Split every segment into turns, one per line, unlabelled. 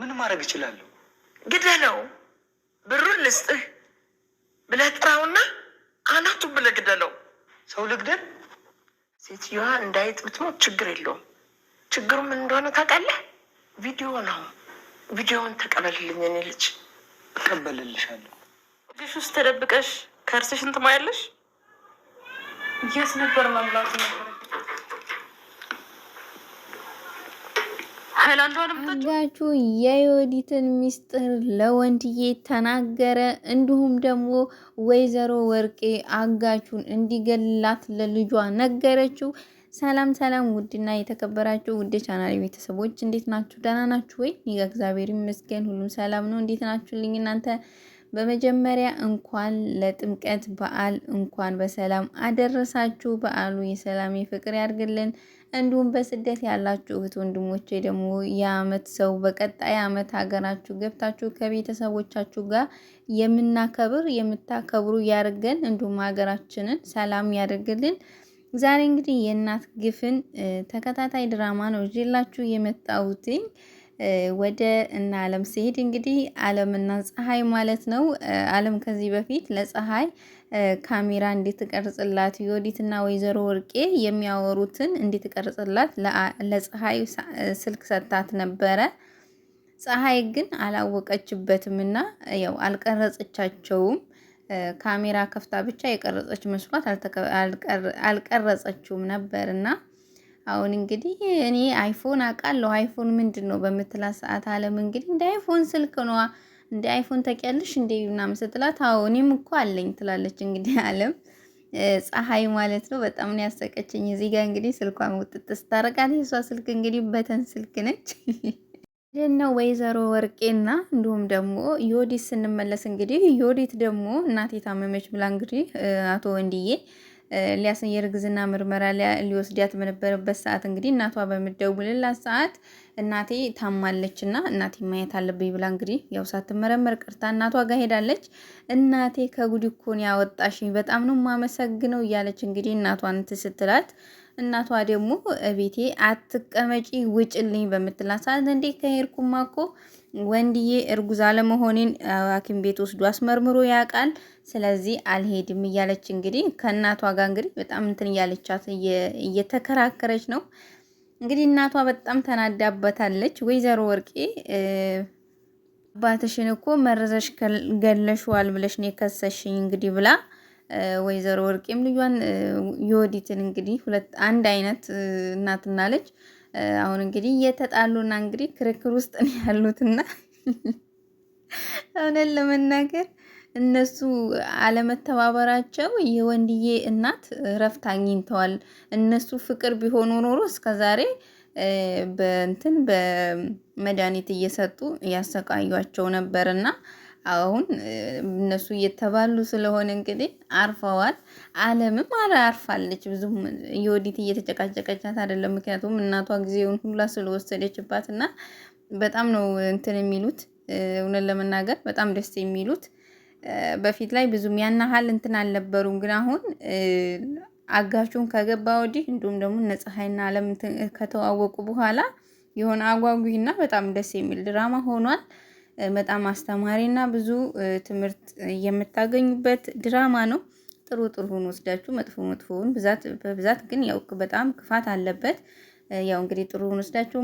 ምን ማድረግ እችላለሁ?
ግደለው። ብሩን ልስጥህ ብለህ ጥራውና አናቱን ብለህ ግደለው።
ሰው ልግደል?
ሴትዮዋ እንዳይጥ ብትሞት ችግር የለውም። ችግሩ ምን እንደሆነ ታውቃለህ? ቪዲዮ ነው። ቪዲዮውን ተቀበልልኝ። እኔ ልጅ
እቀበልልሻለሁ።
ልጅ ውስጥ ተደብቀሽ ከርስሽን ትማያለሽ? የት ነበር መብላቱ ነበር?
አጋቹ የዮዲትን ሚስጥር ለወንድዬ ተናገረ። እንዲሁም ደግሞ ወይዘሮ ወርቄ አጋቹን እንዲገላት ለልጇ ነገረችው። ሰላም ሰላም! ውድና የተከበራችሁ ውድ ቻናል ቤተሰቦች እንዴት ናችሁ? ደህና ናችሁ ወይ? እኔ ጋር እግዚአብሔር ይመስገን ሁሉም ሰላም ነው። እንዴት ናችሁልኝ እናንተ? በመጀመሪያ እንኳን ለጥምቀት በዓል እንኳን በሰላም አደረሳችሁ። በዓሉ የሰላም የፍቅር ያድርግልን። እንዲሁም በስደት ያላችሁ እህት ወንድሞቼ ደግሞ የአመት ሰው በቀጣይ አመት ሀገራችሁ ገብታችሁ ከቤተሰቦቻችሁ ጋር የምታከብሩ ያድርገን። እንዲሁም ሀገራችንን ሰላም ያድርግልን። ዛሬ እንግዲህ የእናት ግፍን ተከታታይ ድራማ ነው ይዤላችሁ የመጣሁትኝ። ወደ እነ አለም ሲሄድ እንግዲህ አለምና ፀሐይ ማለት ነው። አለም ከዚህ በፊት ለፀሐይ ካሜራ እንድትቀርጽላት ዮዲትና ወይዘሮ ወርቄ የሚያወሩትን እንድትቀርጽላት ለፀሐይ ስልክ ሰጥታት ነበረ። ፀሐይ ግን አላወቀችበትም እና ያው አልቀረጸቻቸውም። ካሜራ ከፍታ ብቻ የቀረጸች መስሏት አልቀረጸችውም ነበርና አሁን እንግዲህ እኔ አይፎን አውቃለሁ አይፎን ምንድን ነው በምትላት ሰዓት አለም እንግዲህ እንደ አይፎን ስልክ ነው እንደ አይፎን ታውቂያለሽ እንደ ምናምን ስትላት አዎ እኔም እኮ አለኝ ትላለች። እንግዲህ አለም ፀሐይ ማለት ነው። በጣም ነው ያሰቀችኝ። እዚህ ጋር እንግዲህ ስልኳን ውጥጥ ስታረቃት የሷ ስልክ እንግዲህ በተን ስልክ ነች። ነው ወይዘሮ ወርቄና እንዲሁም ደግሞ ዮዲት ስንመለስ እንግዲህ ዮዲት ደግሞ እናቴ ታመመች ብላ እንግዲህ አቶ ወንድዬ የእርግዝና ምርመራ ሊወስዳት በነበረበት ሰዓት እንግዲህ እናቷ በምትደውልላት ሰዓት እናቴ ታማለች እና እናቴ ማየት አለብኝ ብላ እንግዲህ ያው ሳትመረመር ቀርታ እናቷ ጋር ሄዳለች። እናቴ ከጉድ እኮ ነው ያወጣሽኝ፣ በጣም ነው የማመሰግነው እያለች እንግዲህ እናቷን ስትላት እናቷ ደግሞ ቤቴ አትቀመጪ ውጭልኝ በምትላት ሰዓት እንዴ ከሄድኩማ እኮ ወንድዬ እርጉዝ አለመሆኔን ሐኪም ቤት ወስዶ አስመርምሮ ያውቃል፣ ስለዚህ አልሄድም እያለች እንግዲህ ከእናቷ ጋር እንግዲህ በጣም እንትን እያለቻት እየተከራከረች ነው። እንግዲህ እናቷ በጣም ተናዳበታለች። ወይዘሮ ወርቄ አባትሽን እኮ መረዘሽ ገለሽዋል ብለሽ ነው የከሰሽኝ እንግዲህ ብላ ወይዘሮ ወርቄም ልጇን ዮዲትን እንግዲህ አንድ አይነት እናትና ልጅ አሁን እንግዲህ እየተጣሉና እንግዲህ ክርክር ውስጥ ነው ያሉትና እውነት ለመናገር እነሱ አለመተባበራቸው የወንድዬ እናት እረፍት አግኝተዋል። እነሱ ፍቅር ቢሆኑ ኖሮ እስከዛሬ በመድኃኒት እየሰጡ ያሰቃዩቸው ነበርና አሁን እነሱ እየተባሉ ስለሆነ እንግዲህ አርፈዋል። አለምም አርፋለች። ብዙም ዮዲት እየተጨቃጨቀቻት አይደለም። ምክንያቱም እናቷ ጊዜውን ሁላ ስለወሰደችባት እና በጣም ነው እንትን የሚሉት እውነት ለመናገር በጣም ደስ የሚሉት። በፊት ላይ ብዙም ያናሃል እንትን አልነበሩም። ግን አሁን አጋቹን ከገባ ወዲህ እንዲሁም ደግሞ ፀሐይና አለም ከተዋወቁ በኋላ የሆነ አጓጉና በጣም ደስ የሚል ድራማ ሆኗል። በጣም አስተማሪና ብዙ ትምህርት የምታገኙበት ድራማ ነው። ጥሩ ጥሩውን ወስዳችሁ መጥፎውን በብዛት ግን ያው በጣም ክፋት አለበት። ያው እንግዲህ ጥሩውን ወስዳችሁ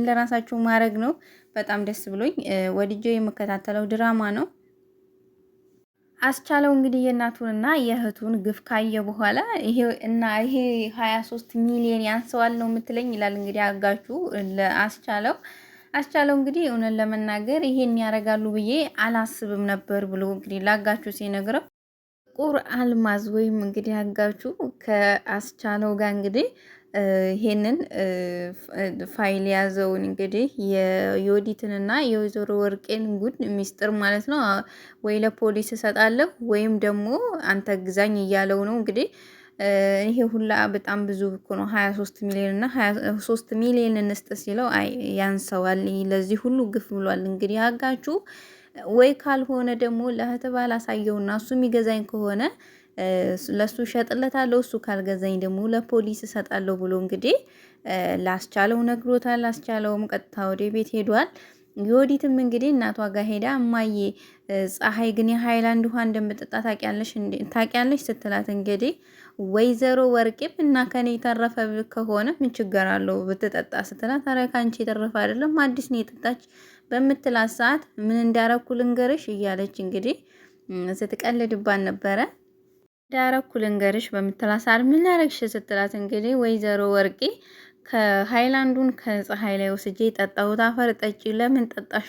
ለራሳችሁ ማድረግ ነው። በጣም ደስ ብሎኝ ወድጄው የምከታተለው ድራማ ነው። አስቻለው እንግዲህ የእናቱንና የእህቱን ግፍ ካየ በኋላ ይሄ 23 ሚሊዮን ያንሰዋል ነው የምትለኝ ይላል እንግዲህ አጋቹ አስቻለው እንግዲህ እውነት ለመናገር ይሄን ያደርጋሉ ብዬ አላስብም ነበር ብሎ እንግዲህ ላጋቹ ሲነግረው ጥቁር አልማዝ ወይም እንግዲህ አጋቹ ከአስቻለው ጋር እንግዲህ ይሄንን ፋይል ያዘውን እንግዲህ የዮዲትንና የወይዘሮ ወርቄን ጉድ ሚስጥር ማለት ነው ወይ ለፖሊስ እሰጣለሁ ወይም ደግሞ አንተ ግዛኝ እያለው ነው እንግዲህ ይሄ ሁላ በጣም ብዙ እኮ ነው። 23 ሚሊዮን እና 23 ሚሊዮን እንስጥ ሲለው አይ ያንሰዋል፣ ለዚህ ሁሉ ግፍ ብሏል። እንግዲህ አጋቹ ወይ ካልሆነ ደግሞ ለእህት ባላሳየውና እሱ የሚገዛኝ ከሆነ ለሱ ሸጥለታለሁ፣ እሱ ካልገዛኝ ደግሞ ለፖሊስ እሰጣለሁ ብሎ እንግዲህ ላስቻለው ነግሮታል። ላስቻለውም ቀጥታ ወደ ቤት ሄዷል። ዮዲትም እንግዲህ እናቷ ጋር ሄዳ እማዬ ፀሐይ ግን የሃይላንድ ውሃ እንደምጠጣ ታውቂያለሽ ስትላት እንግዲህ ወይዘሮ ወርቄም እና ከኔ የተረፈ ከሆነ ምን ችግር አለው ብትጠጣ ስትላት፣ ኧረ ካንቺ የተረፈ አይደለም አዲስ ነው የጠጣች በምትላት ሰዓት ምን እንዳረኩ ልንገርሽ እያለች እንግዲህ ስትቀልድባት ነበረ። እንዳረኩ ልንገርሽ በምትላት ሰዓት ምን አረግሽ ስትላት እንግዲህ ወይዘሮ ወርቄ ከሃይላንዱን ከፀሐይ ላይ ወስጄ ጠጣሁት። አፈር ጠጪ ለምን ጠጣሹ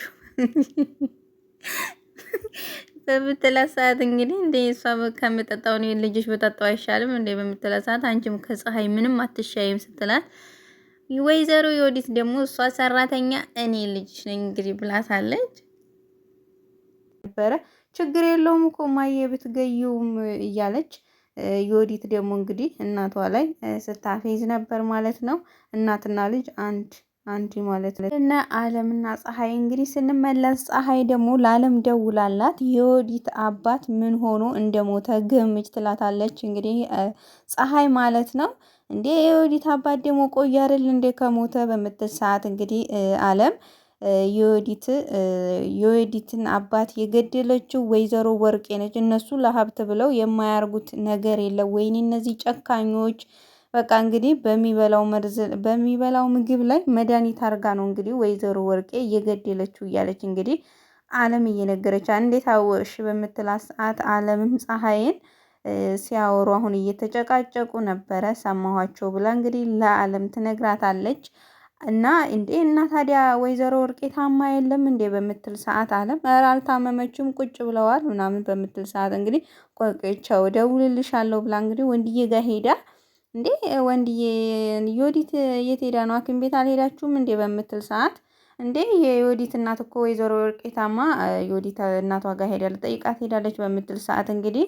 በምትላት ሰዓት እንግዲህ እንደ እሷ ከምጠጣው ነው ልጅሽ በጠጣው አይሻልም እንደ በምትላት ሰዓት አንቺም ከፀሐይ ምንም አትሻይም ስትላት፣ ወይዘሮ ዮዲት ደግሞ እሷ ሰራተኛ እኔ ልጅሽ ነኝ እንግዲህ ብላታለች ነበረ። ችግር የለውም እኮ ማየ ብትገዩም እያለች ዮዲት ደግሞ እንግዲህ እናቷ ላይ ስታፌዝ ነበር ማለት ነው። እናትና ልጅ አንድ ማለት ነው። እና አለምና ፀሐይ እንግዲህ ስንመለስ ፀሐይ ደግሞ ለአለም ደውላላት የዮዲት አባት ምን ሆኖ እንደሞተ ግምች ትላታለች። እንግዲህ ፀሐይ ማለት ነው። እንዴ የዮዲት አባት ደግሞ ቆይ አይደል እንዴ ከሞተ በምትል ሰዓት እንግዲህ አለም የዮዲትን አባት የገደለችው ወይዘሮ ወርቄ ነች። እነሱ ለሀብት ብለው የማያርጉት ነገር የለም። ወይኔ እነዚህ ጨካኞች! በቃ እንግዲህ በሚበላው ምግብ ላይ መድኃኒት አርጋ ነው እንግዲህ ወይዘሮ ወርቄ እየገደለችው እያለች እንግዲህ አለም እየነገረች እንዴት አወቅሽ በምትላት ሰዓት አለምም ፀሐይን ሲያወሩ አሁን እየተጨቃጨቁ ነበረ ሰማኋቸው ብላ እንግዲህ ለአለም ትነግራታለች። እና እንዴ እና ታዲያ ወይዘሮ ወርቄ ታማ የለም እንዴ በምትል ሰዓት አለም ኧረ አልታመመችም ቁጭ ብለዋል ምናምን በምትል ሰዓት እንግዲህ ቆይቼው እደውልልሻለሁ ብላ እንግዲህ ወንድዬ ጋር ሄዳ እንዴ ወንድዬ ዮዲት የት ሄዳ ነው ሐኪም ቤት አልሄዳችሁም እንዴ በምትል ሰዓት እንዴ የዮዲት እናት እኮ ወይዘሮ ወርቄ ታማ ዮዲት እናቷ ጋር ሄዳ ልጠይቃት ሄዳለች በምትል ሰዓት እንግዲህ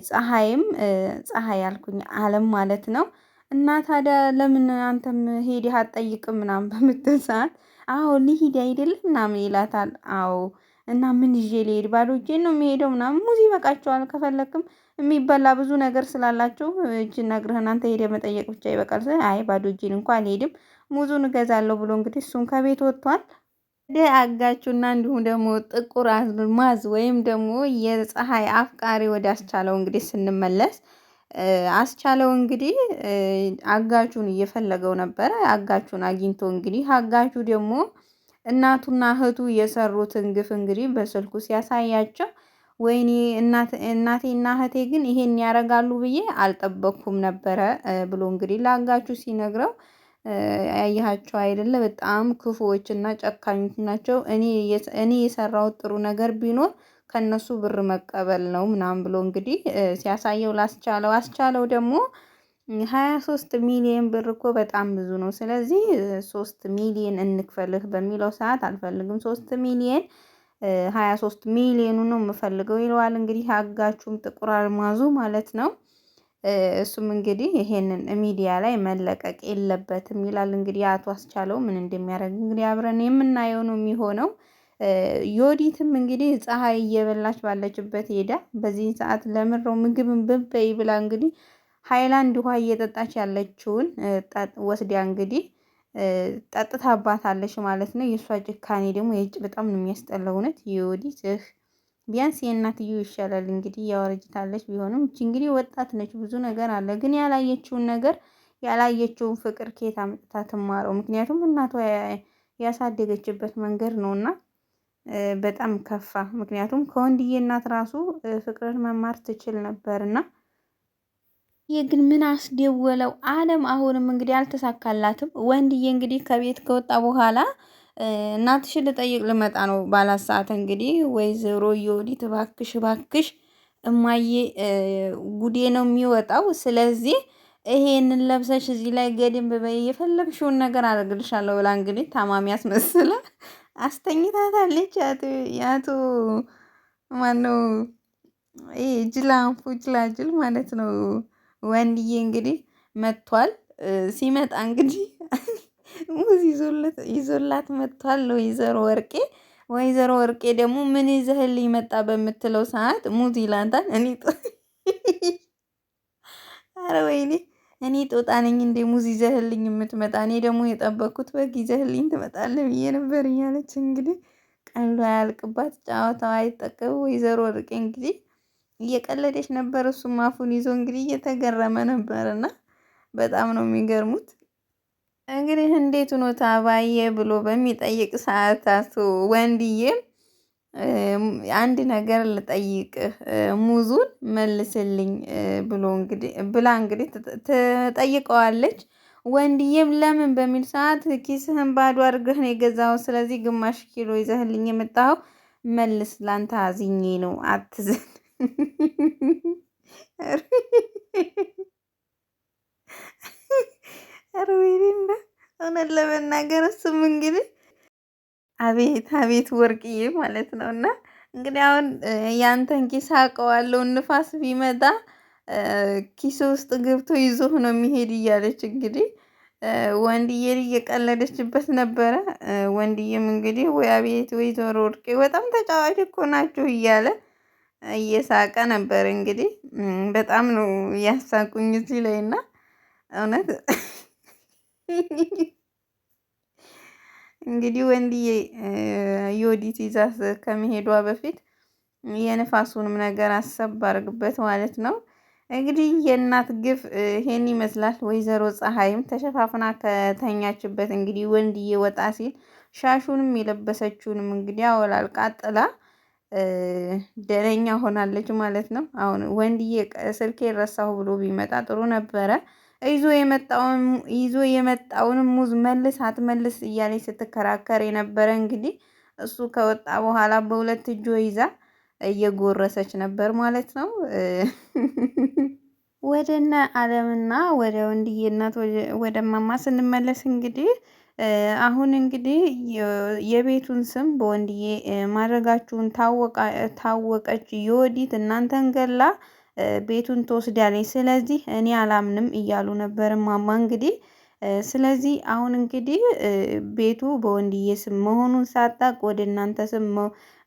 ፀሐይ ያልኩኝ አለም ማለት ነው። እና ታዲያ ለምን አንተም ሄደህ አትጠይቅም ምናምን በምትል ሰዓት አዎ ልሂድ አይደለም ምናምን ይላታል። አዎ እና ምን ይዤ ልሄድ ባዶ እጄን ነው የሚሄደው ምናምን ሙዚ ይበቃቸዋል ከፈለክም የሚበላ ብዙ ነገር ስላላቸው እጅን ነግረህን አንተ ሄደህ መጠየቅ ብቻ ይበቃል። አይ ባዶ እጄን እንኳን አልሄድም ሙዙን እገዛለሁ ብሎ እንግዲህ እሱም ከቤት ወጥቷል። አጋቹና እንዲሁም ደግሞ ጥቁር አልማዝ ወይም ደግሞ የፀሐይ አፍቃሪ ወደ አስቻለው እንግዲህ ስንመለስ አስቻለው እንግዲህ አጋቹን እየፈለገው ነበረ። አጋቹን አግኝቶ እንግዲህ አጋቹ ደግሞ እናቱና እህቱ የሰሩትን ግፍ እንግዲህ በስልኩ ሲያሳያቸው ወይኔ እናቴና እህቴ ግን ይሄን ያደርጋሉ ብዬ አልጠበቅኩም ነበረ ብሎ እንግዲህ ለአጋቹ ሲነግረው ያያቸው አይደለ በጣም ክፉዎች እና ጨካኞች ናቸው። እኔ የሰራሁት ጥሩ ነገር ቢኖር ከነሱ ብር መቀበል ነው ምናምን ብሎ እንግዲህ ሲያሳየው አስቻለው ደግሞ 23 ሚሊዮን ብር እኮ በጣም ብዙ ነው። ስለዚህ 3 ሚሊዮን እንክፈልህ በሚለው ሰዓት አልፈልግም 3 ሚሊዮን 23 ሚሊዮኑ ነው የምፈልገው ይለዋል። እንግዲህ አጋቹም ጥቁር አልማዙ ማለት ነው። እሱም እንግዲህ ይሄንን ሚዲያ ላይ መለቀቅ የለበትም ይላል። እንግዲህ አቶ አስቻለው ምን እንደሚያደርግ እንግዲህ አብረን የምናየው ነው የሚሆነው። ዮዲትም እንግዲህ ፀሐይ እየበላች ባለችበት ሄዳ በዚህን ሰዓት ለምረው ምግብን ብበይ ብላ እንግዲህ ሃይላንድ ውሃ እየጠጣች ያለችውን ወስዲያ እንግዲህ ጠጥታባታለች ማለት ነው። የእሷ ጭካኔ ደግሞ የእጭ በጣም ነው የሚያስጠላው። እውነት ዮዲት ቢያንስ የእናትየው ይሻላል። እንግዲህ ያወረጅታለች ቢሆንም እቺ እንግዲህ ወጣት ነች፣ ብዙ ነገር አለ። ግን ያላየችውን ፍቅር ከየት አምጥታ ትማረው? ምክንያቱም እናቷ ያሳደገችበት መንገድ ነውና በጣም ከፋ። ምክንያቱም ከወንድዬ እናት ራሱ ፍቅርን መማር ትችል ነበርና ይህ ግን ምን አስደወለው? አለም አሁንም እንግዲህ አልተሳካላትም። ወንድዬ እንግዲህ ከቤት ከወጣ በኋላ እናትሽን ልጠይቅ ልመጣ ነው ባላት ሰዓት እንግዲህ ወይዘሮ ዮዲት እባክሽ እማዬ ጉዴ ነው የሚወጣው። ስለዚህ ይሄንን ለብሰሽ እዚህ ላይ ገድም በበይ የፈለግሽውን ነገር አደርግልሻለሁ ብላ እንግዲህ ታማሚ አስመስላ አስተኝታታለች። ያቶ ማነው ጅላጅል ማለት ነው። ወንድዬ እንግዲህ መጥቷል። ሲመጣ እንግዲህ ሙዝ ይዞላት መጥቷል ወይዘሮ ወርቄ ደግሞ ምን ይዘህልኝ መጣ በምትለው ሰዓት ሙዝ ይላታል። አረ ወይኔ እኔ ጦጣ ነኝ እንደ ሙዝ ይዘህልኝ የምትመጣ? እኔ ደግሞ የጠበቅኩት በግ ይዘህልኝ ትመጣለህ ብዬ ነበር እያለች እንግዲህ ቀልዷ ያልቅባት ጨዋታዋ አይጠቀቡ ወይዘሮ ወርቄ እንግዲህ እየቀለደች ነበር። እሱም አፉን ይዞ እንግዲህ እየተገረመ ነበር እና በጣም ነው የሚገርሙት። እንግዲህ እንዴት ሆኖ ታባዬ ብሎ በሚጠይቅ ሰዓታት ወንድዬም አንድ ነገር ልጠይቅህ ሙዙን መልስልኝ ብሎ እንግዲህ ብላ እንግዲህ ትጠይቀዋለች። ወንድዬም ለምን በሚል ሰዓት ኪስህን ባዶ አድርገህ ነው የገዛኸው፣ ስለዚህ ግማሽ ኪሎ ይዘህልኝ የመጣኸው መልስ፣ ላንተ አዝኜ ነው አትዘን። ሩዊና እውነት ለመናገር እሱም እንግዲህ አቤት አቤት ወርቅዬ ማለት ነው። እና እንግዲህ አሁን ያንተን ኪስ አውቀዋለሁ፣ ንፋስ ቢመጣ ኪስ ውስጥ ገብቶ ይዞህ ነው የሚሄድ እያለች እንግዲህ ወንድዬ እየቀለደችበት ነበረ። ወንድዬም እንግዲህ ወይ አቤት ወይዘሮ ወርቄ በጣም ተጫዋች እኮ ናቸው እያለ እየሳቀ ነበር። እንግዲህ በጣም ነው እያሳቁኝ እዚህ ላይ እና እውነት እንግዲህ ወንድዬ ዮዲት ይዛት ከመሄዷ በፊት የንፋሱንም ነገር አሰብ አድርግበት ማለት ነው። እንግዲህ የእናት ግፍ ይሄን ይመስላል። ወይዘሮ ፀሐይም ተሸፋፍና ከተኛችበት እንግዲህ ወንድዬ ወጣ ሲል ሻሹንም የለበሰችውንም እንግዲህ አወላልቃ ጥላ ደረኛ ሆናለች ማለት ነው። አሁን ወንድዬ ስልኬ ረሳሁ ብሎ ቢመጣ ጥሩ ነበረ። ይዞ የመጣውንም ሙዝ መልስ አትመልስ እያለች ስትከራከር የነበረ እንግዲህ እሱ ከወጣ በኋላ በሁለት እጇ ይዛ እየጎረሰች ነበር ማለት ነው። ወደነ አለምና ወደ ወንድዬ እናት ወደ ማማ ስንመለስ እንግዲህ አሁን እንግዲህ የቤቱን ስም በወንድዬ ማድረጋችሁን ታወቀች። ዮዲት እናንተን ገላ ቤቱን ትወስዳለች። ስለዚህ እኔ አላምንም እያሉ ነበር ማማ እንግዲህ። ስለዚህ አሁን እንግዲህ ቤቱ በወንድዬ ስም መሆኑን ሳታቅ ወደ እናንተ ስም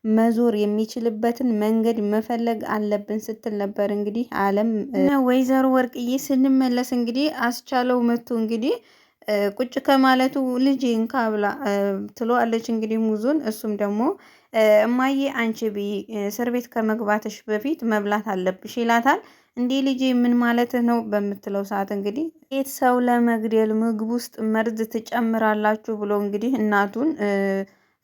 መዞር የሚችልበትን መንገድ መፈለግ አለብን ስትል ነበር እንግዲህ አለም። ወይዘሮ ወርቅዬ ስንመለስ እንግዲህ አስቻለው መቶ እንግዲህ ቁጭ ከማለቱ ልጅ እንካ ብላ ትለዋለች እንግዲህ ሙዙን። እሱም ደግሞ እማዬ አንቺ ብይ እስር ቤት ከመግባትሽ በፊት መብላት አለብሽ ይላታል። እንዴ ልጄ ምን ማለትህ ነው በምትለው ሰዓት እንግዲህ ቤት ሰው ለመግደል ምግብ ውስጥ መርዝ ትጨምራላችሁ ብሎ እንግዲህ እናቱን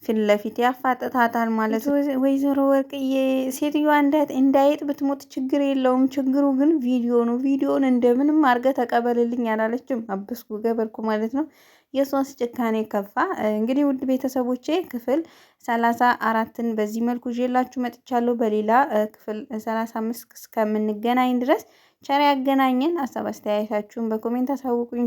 ፊት ለፊት ያፋጥታታል ማለት ነው። ወይዘሮ ወርቅዬ ሴትዮዋ እንዳይጥ ብትሞት ችግር የለውም፣ ችግሩ ግን ቪዲዮ ነው፣ ቪዲዮን እንደምንም አድርገህ ተቀበልልኝ አላለችም። አበስኩ ገበርኩ ማለት ነው። የሷስ ጭካኔ ከፋ። እንግዲህ ውድ ቤተሰቦቼ ክፍል 34ን በዚህ መልኩ ይዤላችሁ መጥቻለሁ። በሌላ ክፍል 35 እስከምንገናኝ ድረስ ቸር ያገናኘን። ሀሳብ አስተያየታችሁን በኮሜንት አሳውቁኝ።